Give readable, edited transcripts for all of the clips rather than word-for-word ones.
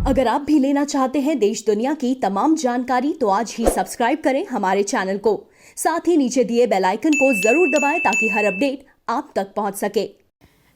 अगर आप भी लेना चाहते हैं देश दुनिया की तमाम जानकारी तो आज ही सब्सक्राइब करें हमारे चैनल को। साथ ही नीचे दिए बेल आइकन को जरूर दबाएं ताकि हर अपडेट आप तक पहुंच सके।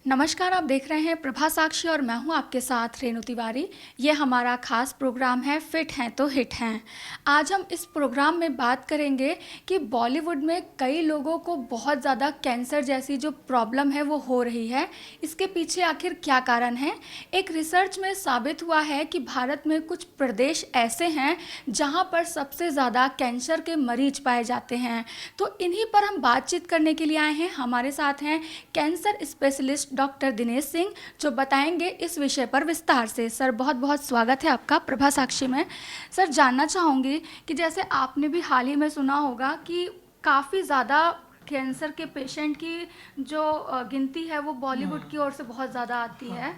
नमस्कार, आप देख रहे हैं प्रभा साक्षी और मैं हूं आपके साथ रेणु तिवारी। ये हमारा खास प्रोग्राम है फिट हैं तो हिट हैं। आज हम इस प्रोग्राम में बात करेंगे कि बॉलीवुड में कई लोगों को बहुत ज़्यादा कैंसर जैसी जो प्रॉब्लम है वो हो रही है। इसके पीछे आखिर क्या कारण है। एक रिसर्च में साबित हुआ है कि भारत में कुछ प्रदेश ऐसे हैं जहां पर सबसे ज़्यादा कैंसर के मरीज पाए जाते हैं। तो इन्हीं पर हम बातचीत करने के लिए आए हैं। हमारे साथ हैं cancer specialist doctor Dinesh Singh, जो बताएंगे इस विषय पर विस्तार से। सर, बहुत बहुत स्वागत है आपका प्रभा साक्षी में। सर, जानना चाहूँगी कि जैसे आपने भी हाल ही में सुना होगा कि काफ़ी ज़्यादा कैंसर के पेशेंट की जो गिनती है वो बॉलीवुड की ओर से बहुत ज़्यादा आती है।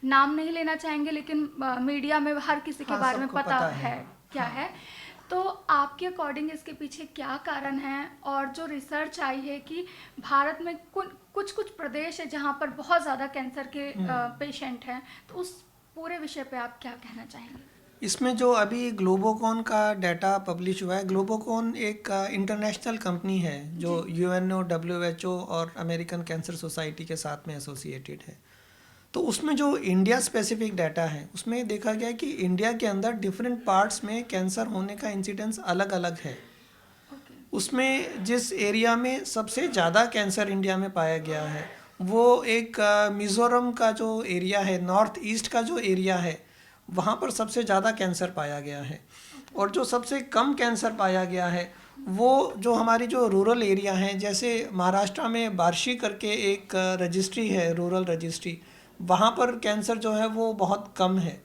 नाम नहीं लेना चाहेंगे लेकिन मीडिया में हर किसी के बारे में पता है क्या है। तो आपके अकॉर्डिंग इसके पीछे क्या कारण है, और जो रिसर्च आई है कि भारत में कुछ कुछ प्रदेश है जहाँ पर बहुत ज़्यादा कैंसर के पेशेंट हैं, तो उस पूरे विषय पे आप क्या कहना चाहेंगे। इसमें जो अभी ग्लोबोकॉन का डाटा पब्लिश हुआ है, ग्लोबोकॉन एक इंटरनेशनल कंपनी है जो यूएनओ, डब्ल्यूएचओ और अमेरिकन कैंसर सोसाइटी के साथ में एसोसिएटेड है। तो उसमें जो इंडिया स्पेसिफिक डाटा है उसमें देखा गया कि इंडिया के अंदर डिफरेंट पार्ट्स में कैंसर होने का इंसिडेंस अलग अलग है। उसमें जिस एरिया में सबसे ज़्यादा कैंसर इंडिया में पाया गया है वो एक मिज़ोरम का जो एरिया है, नॉर्थ ईस्ट का जो एरिया है, वहाँ पर सबसे ज़्यादा कैंसर पाया गया है। और जो सबसे कम कैंसर पाया गया है वो जो हमारी जो रूरल एरिया हैं, जैसे महाराष्ट्र में बार्शी करके एक रजिस्ट्री है, रूरल रजिस्ट्री, वहाँ पर कैंसर जो है वो बहुत कम है।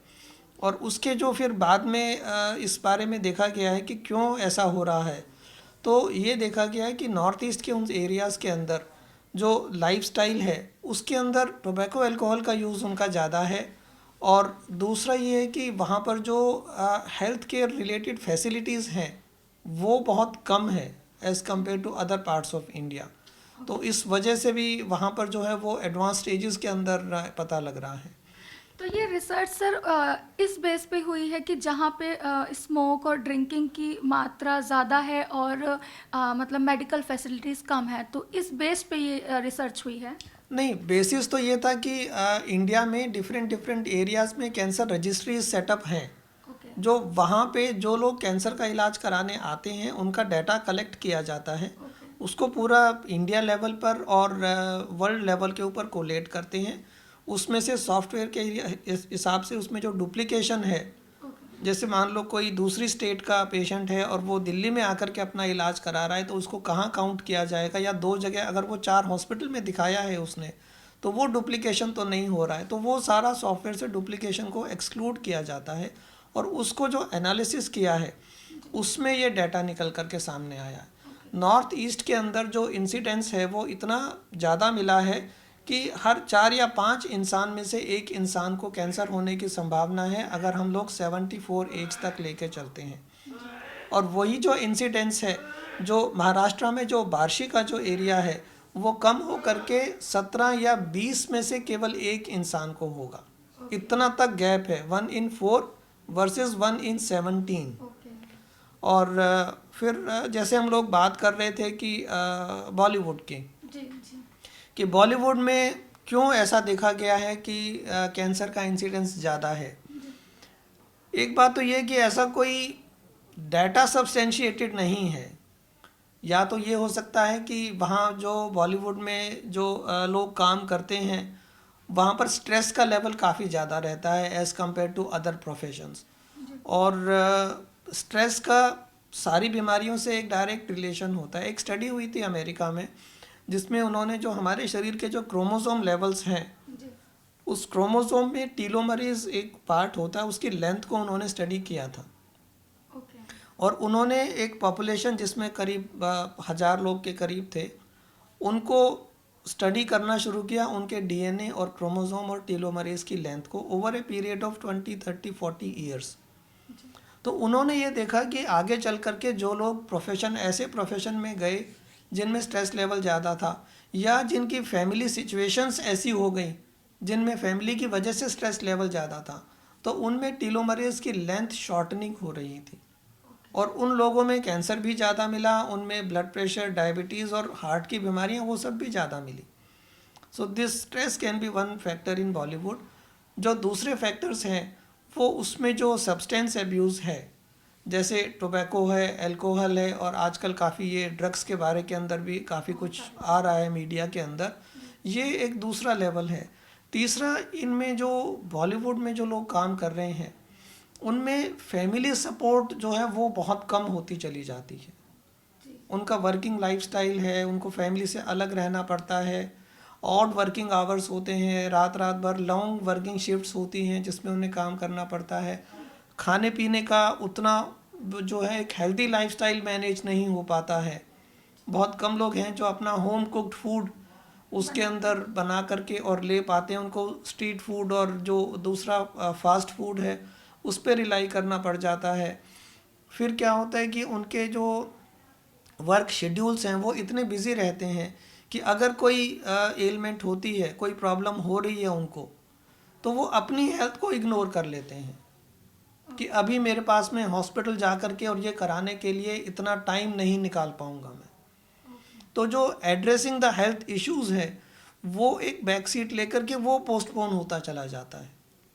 और उसके जो फिर बाद में इस बारे में देखा गया है कि क्यों ऐसा हो रहा है, तो ये देखा गया है कि नॉर्थ ईस्ट के उन एरियाज़ के अंदर जो लाइफस्टाइल है उसके अंदर टोबैको अल्कोहल का यूज़ उनका ज़्यादा है। और दूसरा ये है कि वहाँ पर जो हेल्थ केयर रिलेटेड फैसिलिटीज़ हैं वो बहुत कम है as compare to other parts of India. तो इस वजह से भी वहाँ पर जो है वो एडवांस स्टेजेस के अंदर पता लग रहा है। तो ये रिसर्च सर इस बेस पे हुई है कि जहाँ पे स्मोक और ड्रिंकिंग की मात्रा ज़्यादा है और मतलब मेडिकल फैसिलिटीज़ कम है, तो इस बेस पे ये रिसर्च हुई है। नहीं, बेसिस तो ये था कि इंडिया में डिफरेंट एरियाज़ में कैंसर रजिस्ट्रीज सेटअप हैं। जो वहाँ पे जो लोग कैंसर का इलाज कराने आते हैं उनका डाटा कलेक्ट किया जाता है। उसको पूरा इंडिया लेवल पर और वर्ल्ड लेवल के ऊपर कोलेट करते हैं। उसमें से सॉफ्टवेयर के हिसाब से उसमें जो डुप्लीकेशन है, जैसे मान लो कोई दूसरी स्टेट का पेशेंट है और वो दिल्ली में आकर के अपना इलाज करा रहा है, तो उसको कहाँ काउंट किया जाएगा, या दो जगह अगर वो 4 हॉस्पिटल में दिखाया है उसने, तो वो डुप्लीकेशन तो नहीं हो रहा है। तो वो सारा सॉफ्टवेयर से डुप्लीकेशन को एक्सक्लूड किया जाता है और उसको जो एनालिसिस किया है उसमें ये डाटा निकल करके सामने आया है। नॉर्थ ईस्ट के अंदर जो इंसिडेंस है वो इतना ज़्यादा मिला है कि हर 4 या 5 इंसान में से एक इंसान को कैंसर होने की संभावना है अगर हम लोग 74 एज तक लेके चलते हैं। और वही जो इंसिडेंस है जो महाराष्ट्र में जो बार्शी का जो एरिया है वो कम हो करके 17 या 20 में से केवल एक इंसान को होगा। इतना तक गैप है, 1 in 4 वर्सेस 1 in 17। और फिर जैसे हम लोग बात कर रहे थे कि बॉलीवुड की कि बॉलीवुड में क्यों ऐसा देखा गया है कि कैंसर का इंसिडेंस ज़्यादा है। एक बात तो ये कि ऐसा कोई डाटा सब्सटेंशिएटेड नहीं है। या तो ये हो सकता है कि वहाँ जो बॉलीवुड में जो लोग काम करते हैं वहाँ पर स्ट्रेस का लेवल काफ़ी ज़्यादा रहता है as compare to other professions. और स्ट्रेस का सारी बीमारियों से एक डायरेक्ट रिलेशन होता है। एक स्टडी हुई थी अमेरिका में जिसमें उन्होंने जो हमारे शरीर के जो क्रोमोसोम लेवल्स हैं उस क्रोमोसोम में टीलोमरेज एक पार्ट होता है, उसकी लेंथ को उन्होंने स्टडी किया था। और उन्होंने एक पॉपुलेशन जिसमें करीब 1000 लोग के करीब थे उनको स्टडी करना शुरू किया, उनके डीएनए और क्रोमोसोम और टीलोमरेज की लेंथ को over a period of 20, 30, 40 years. तो उन्होंने ये देखा कि आगे चल करके जो लोग ऐसे प्रोफेशन में गए जिनमें स्ट्रेस लेवल ज़्यादा था या जिनकी फैमिली सिचुएशंस ऐसी हो गई जिनमें फैमिली की वजह से स्ट्रेस लेवल ज़्यादा था, तो उनमें टीलोमरेज की लेंथ शॉर्टनिंग हो रही थी, और उन लोगों में कैंसर भी ज़्यादा मिला, उनमें ब्लड प्रेशर, डायबिटीज़ और हार्ट की बीमारियां वो सब भी ज़्यादा मिली। So this stress can be one factor in Bollywood. जो दूसरे फैक्टर्स हैं वो उसमें जो सब्सटेंस एब्यूज़ है, जैसे टोबैको है, अल्कोहल है, और आजकल काफ़ी ये ड्रग्स के बारे के अंदर भी काफ़ी कुछ आ रहा है मीडिया के अंदर, ये एक दूसरा लेवल है। तीसरा, इनमें जो बॉलीवुड में जो लोग काम कर रहे हैं उनमें फैमिली सपोर्ट जो है वो बहुत कम होती चली जाती है। उनका वर्किंग लाइफस्टाइल है, उनको फैमिली से अलग रहना पड़ता है, ऑड वर्किंग आवर्स होते हैं, रात रात भर लॉन्ग वर्किंग शिफ्ट्स होती हैं जिसमें उन्हें काम करना पड़ता है। खाने पीने का उतना जो है एक हेल्दी लाइफस्टाइल मैनेज नहीं हो पाता है। बहुत कम लोग हैं जो अपना होम कुक्ड फूड उसके अंदर बना करके और ले पाते हैं। उनको स्ट्रीट फूड और जो दूसरा फास्ट फूड है उस पर रिलाई करना पड़ जाता है। फिर क्या होता है कि उनके जो वर्क शेड्यूल्स हैं वो इतने बिजी रहते हैं कि अगर कोई एलिमेंट होती है, कोई प्रॉब्लम हो रही है उनको, तो वो अपनी हेल्थ को इग्नोर कर लेते हैं कि अभी मेरे पास में हॉस्पिटल जा कर के और ये कराने के लिए इतना टाइम नहीं निकाल पाऊंगा मैं। तो जो एड्रेसिंग द हेल्थ इश्यूज़ है वो एक बैक सीट लेकर के वो पोस्टपोन होता चला जाता है।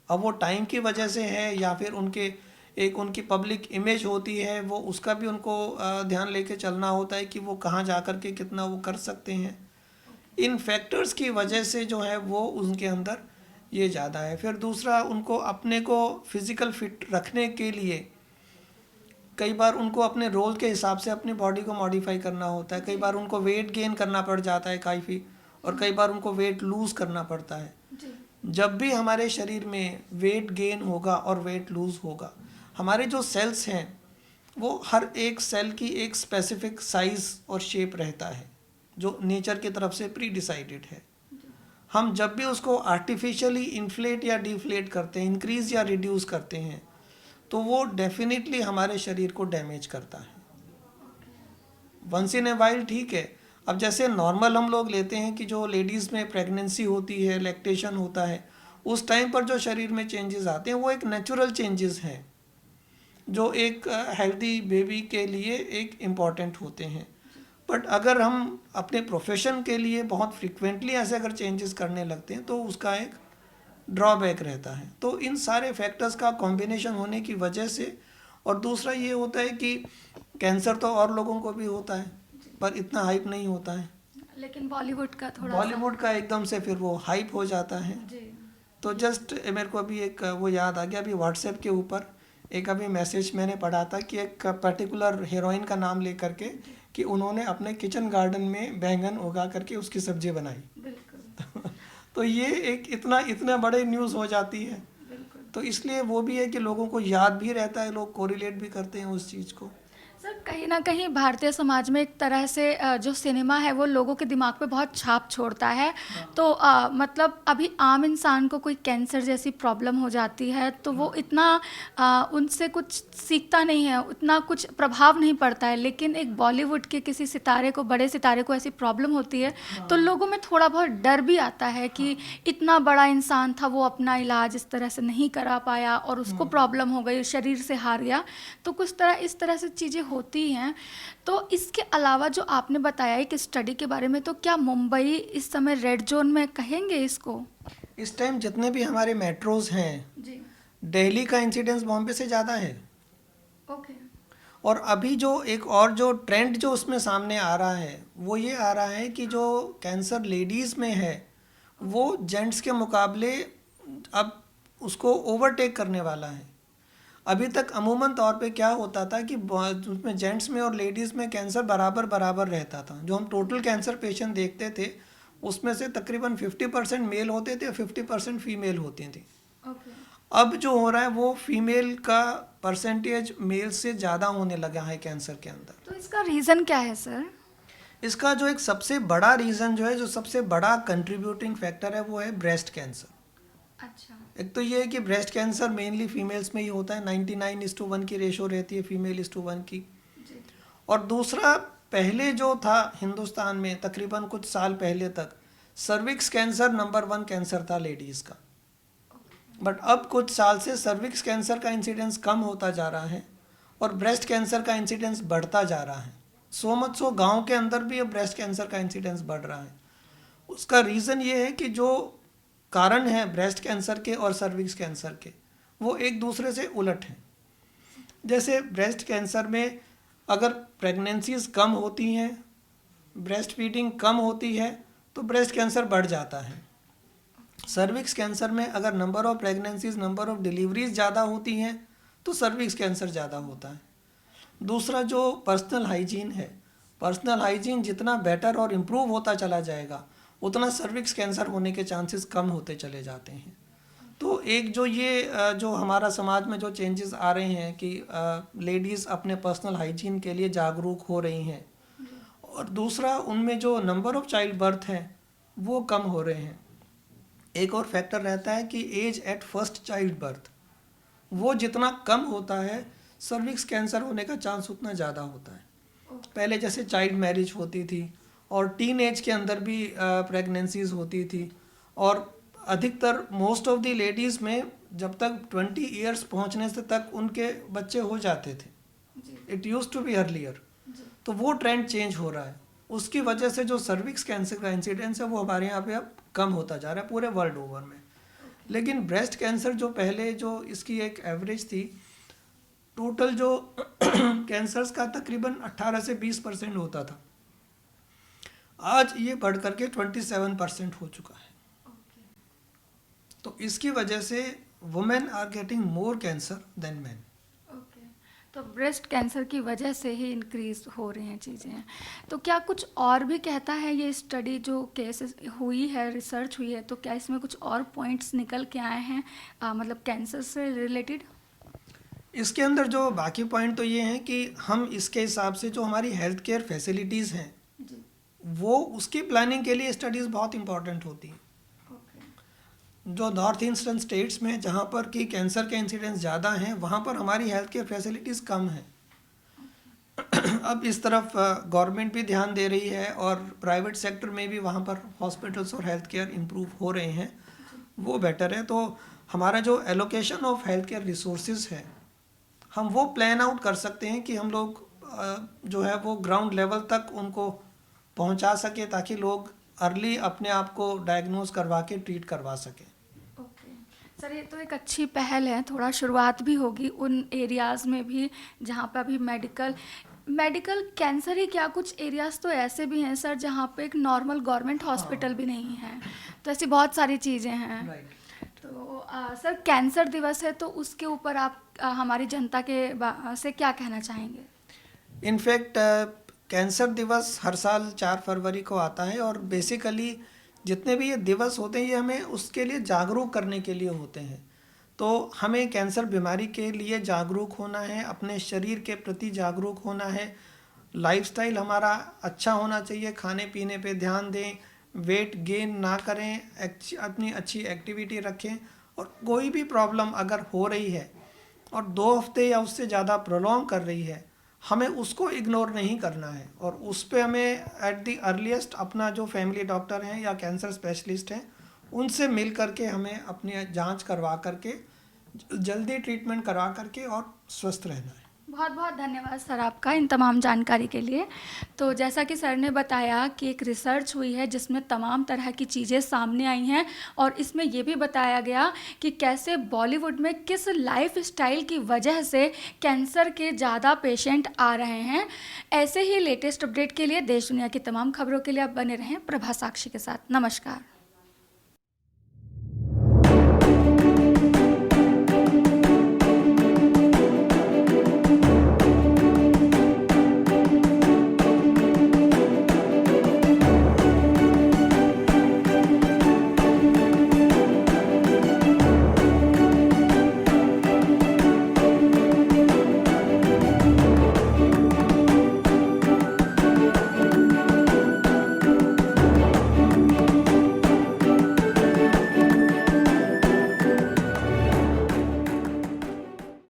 अब वो टाइम की वजह से है या फिर उनकी पब्लिक इमेज होती है, वो उसका भी उनको ध्यान लेके चलना होता है कि वो कहाँ जा कर के कितना वो कर सकते हैं। इन फैक्टर्स की वजह से जो है वो उनके अंदर ये ज़्यादा है। फिर दूसरा, उनको अपने को फिज़िकल फिट रखने के लिए कई बार उनको अपने रोल के हिसाब से अपनी बॉडी को मॉडिफाई करना होता है। कई बार उनको वेट गेन करना पड़ जाता है काफ़ी, और कई बार उनको वेट लूज़ करना पड़ता है। जब भी हमारे शरीर में वेट गेन होगा और वेट लूज़ होगा, हमारे जो सेल्स हैं वो हर एक सेल की एक स्पेसिफिक साइज़ और शेप रहता है जो नेचर की तरफ से प्री डिसाइडेड है। हम जब भी उसको आर्टिफिशियली इन्फ्लेट या डिफ्लेट करते हैं, इंक्रीज़ या रिड्यूस करते हैं, तो वो डेफिनेटली हमारे शरीर को डैमेज करता है। वंस इन ए वाइल ठीक है। अब जैसे नॉर्मल हम लोग लेते हैं कि जो लेडीज़ में प्रेगनेंसी होती है, लैक्टेशन होता है, उस टाइम पर जो शरीर में चेंजेस आते हैं वो एक नेचुरल चेंजेस हैं जो एक हेल्दी बेबी के लिए एक इम्पॉर्टेंट होते हैं। बट अगर हम अपने प्रोफेशन के लिए बहुत फ्रिक्वेंटली ऐसे अगर चेंजेस करने लगते हैं तो उसका एक ड्रॉबैक रहता है। तो इन सारे फैक्टर्स का कॉम्बिनेशन होने की वजह से, और दूसरा ये होता है कि कैंसर तो और लोगों को भी होता है पर इतना हाइप नहीं होता है, लेकिन बॉलीवुड का एकदम से फिर वो हाइप हो जाता है। तो जस्ट मेरे को अभी एक वो याद आ गया, अभी व्हाट्सएप के ऊपर एक अभी मैसेज मैंने पढ़ा था कि एक पर्टिकुलर हीरोइन का नाम ले करके कि उन्होंने अपने किचन गार्डन में बैंगन उगा करके उसकी सब्जी बनाई। तो ये एक इतना बड़े न्यूज़ हो जाती है। तो इसलिए वो भी है कि लोगों को याद भी रहता है, लोग कोरिलेट भी करते हैं उस चीज़ को। सर, कहीं ना कहीं भारतीय समाज में एक तरह से जो सिनेमा है वो लोगों के दिमाग पे बहुत छाप छोड़ता है। तो मतलब अभी आम इंसान को कोई कैंसर जैसी प्रॉब्लम हो जाती है तो वो इतना उनसे कुछ सीखता नहीं है, उतना कुछ प्रभाव नहीं पड़ता है। लेकिन एक बॉलीवुड के किसी सितारे को, बड़े सितारे को ऐसी प्रॉब्लम होती है तो लोगों में थोड़ा बहुत डर भी आता है कि इतना बड़ा इंसान था, वो अपना इलाज इस तरह से नहीं करा पाया और उसको प्रॉब्लम हो गई, शरीर से हार गया। तो कुछ इस तरह से चीज़ें होती हैं। तो इसके अलावा जो आपने बताया एक स्टडी के बारे में, तो क्या मुंबई इस समय रेड जोन में कहेंगे इसको? इस टाइम जितने भी हमारे मेट्रोज हैं जी, दिल्ली का इंसिडेंस बॉम्बे से ज़्यादा है। ओके। और अभी जो एक और जो ट्रेंड जो उसमें सामने आ रहा है वो ये आ रहा है कि जो कैंसर लेडीज़ में है वो जेंट्स के मुकाबले अब उसको ओवरटेक करने वाला है। अभी तक अमूमन तौर पे क्या होता था कि उसमें जेंट्स में और लेडीज़ में कैंसर बराबर रहता था। जो हम टोटल कैंसर पेशेंट देखते थे उसमें से तकरीबन 50% मेल होते थे और 50% फीमेल होती थी। अब जो हो रहा है वो फीमेल का परसेंटेज मेल से ज़्यादा होने लगा है कैंसर के अंदर। तो इसका रीज़न क्या है सर? इसका जो एक सबसे बड़ा रीज़न जो है, जो सबसे बड़ा कंट्रीब्यूटिंग फैक्टर है वो है ब्रेस्ट कैंसर। अच्छा। एक तो ये है कि ब्रेस्ट कैंसर मेनली फीमेल्स में ही होता है, 99:1 की रेशो रहती है फीमेल:1 की। और दूसरा, पहले जो था हिंदुस्तान में तकरीबन कुछ साल पहले तक सर्विक्स कैंसर नंबर 1 कैंसर था लेडीज़ का। बट अब कुछ साल से सर्विक्स कैंसर का इंसिडेंस कम होता जा रहा है और ब्रेस्ट कैंसर का इंसिडेंस बढ़ता जा रहा है। सो मच सो गांव के अंदर भी अब ब्रेस्ट कैंसर का इंसिडेंस बढ़ रहा है। उसका रीज़न ये है कि जो कारण है ब्रेस्ट कैंसर के और सर्विक्स कैंसर के, वो एक दूसरे से उलट हैं। जैसे ब्रेस्ट कैंसर में अगर प्रेगनेंसीज कम होती हैं, ब्रेस्ट फीडिंग कम होती है, तो ब्रेस्ट कैंसर बढ़ जाता है। सर्विक्स कैंसर में अगर number of pregnancies, number of deliveries ज़्यादा होती हैं, तो सर्विक्स कैंसर ज़्यादा होता है। दूसरा जो पर्सनल हाइजीन है, पर्सनल हाइजीन जितना बेटर और इम्प्रूव होता चला जाएगा, उतना सर्विक्स कैंसर होने के चांसेस कम होते चले जाते हैं। तो एक जो ये जो हमारा समाज में जो चेंजेस आ रहे हैं कि लेडीज़ अपने पर्सनल हाइजीन के लिए जागरूक हो रही हैं, और दूसरा उनमें जो नंबर ऑफ चाइल्ड बर्थ हैं वो कम हो रहे हैं। एक और फैक्टर रहता है कि age at first child birth, वो जितना कम होता है सर्विक्स कैंसर होने का चांस उतना ज़्यादा होता है। पहले जैसे चाइल्ड मैरिज होती थी और टीन एज के अंदर भी प्रेगनेंसीज होती थी, और अधिकतर मोस्ट ऑफ दी लेडीज़ में जब तक 20 ईयर्स पहुंचने से तक उनके बच्चे हो जाते थे। It used to be earlier. तो वो ट्रेंड चेंज हो रहा है। उसकी वजह से जो सर्विक्स कैंसर का इंसिडेंस है वो हमारे यहाँ पे अब कम होता जा रहा है पूरे वर्ल्ड ओवर में। लेकिन ब्रेस्ट कैंसर जो पहले जो इसकी एक एवरेज थी, टोटल जो कैंसर्स का तकरीबन 18 से 20% होता था, आज ये बढ़ करके 27% हो चुका है। तो इसकी वजह से women are getting more cancer than man. तो ब्रेस्ट कैंसर की वजह से ही इंक्रीज हो रही हैं चीज़ें। तो क्या कुछ और भी कहता है ये स्टडी जो केसेस हुई है, रिसर्च हुई है, तो क्या इसमें कुछ और पॉइंट्स निकल के आए हैं मतलब कैंसर से रिलेटेड? इसके अंदर जो बाकी पॉइंट तो ये हैं कि हम इसके हिसाब से जो हमारी हेल्थ केयर फैसिलिटीज़ हैं वो उसकी प्लानिंग के लिए स्टडीज़ बहुत इंपॉर्टेंट होती हैं। जो नॉर्थ ईस्टर्न स्टेट्स में जहाँ पर कि कैंसर के इंसिडेंस ज़्यादा हैं, वहाँ पर हमारी हेल्थ केयर फैसिलिटीज़ कम हैं। अब इस तरफ गवर्नमेंट भी ध्यान दे रही है और प्राइवेट सेक्टर में भी वहाँ पर हॉस्पिटल्स और हेल्थ केयर इम्प्रूव हो रहे हैं, वो बेटर है। तो हमारा जो allocation of health care resources है, हम वो प्लान आउट कर सकते हैं कि हम लोग जो है वो ग्राउंड लेवल तक उनको पहुँचा सके, ताकि लोग अर्ली अपने आप को डायग्नोज करवा के ट्रीट करवा सकें। सर, ये तो एक अच्छी पहल है। थोड़ा शुरुआत भी होगी उन एरियाज़ में भी जहाँ पे अभी मेडिकल कैंसर ही क्या, कुछ एरियाज़ तो ऐसे भी हैं सर जहाँ पे एक नॉर्मल गवर्नमेंट हॉस्पिटल भी नहीं है। तो ऐसी बहुत सारी चीज़ें हैं। तो सर, कैंसर दिवस है तो उसके ऊपर आप हमारी जनता के से क्या कहना चाहेंगे? इनफैक्ट कैंसर दिवस हर साल 4 फरवरी को आता है, और बेसिकली जितने भी ये दिवस होते हैं ये हमें उसके लिए जागरूक करने के लिए होते हैं। तो हमें कैंसर बीमारी के लिए जागरूक होना है, अपने शरीर के प्रति जागरूक होना है, लाइफस्टाइल हमारा अच्छा होना चाहिए, खाने पीने पे ध्यान दें, वेट गेन ना करें, अपनी अच्छी एक्टिविटी रखें, और कोई भी प्रॉब्लम अगर हो रही है और 2 हफ्ते या उससे ज़्यादा प्रोलॉन्ग कर रही है, हमें उसको इग्नोर नहीं करना है, और उस पे हमें एट द अर्लीस्ट अपना जो फैमिली डॉक्टर हैं या कैंसर स्पेशलिस्ट हैं उनसे मिल करके हमें अपनी जांच करवा करके जल्दी ट्रीटमेंट करवा करके और स्वस्थ रहना है। बहुत बहुत धन्यवाद सर आपका इन तमाम जानकारी के लिए। तो जैसा कि सर ने बताया कि एक रिसर्च हुई है जिसमें तमाम तरह की चीज़ें सामने आई हैं, और इसमें ये भी बताया गया कि कैसे बॉलीवुड में किस लाइफ स्टाइल की वजह से कैंसर के ज़्यादा पेशेंट आ रहे हैं। ऐसे ही लेटेस्ट अपडेट के लिए देश दुनिया की तमाम खबरों के लिए आप बने रहें प्रभा साक्षी के साथ। नमस्कार।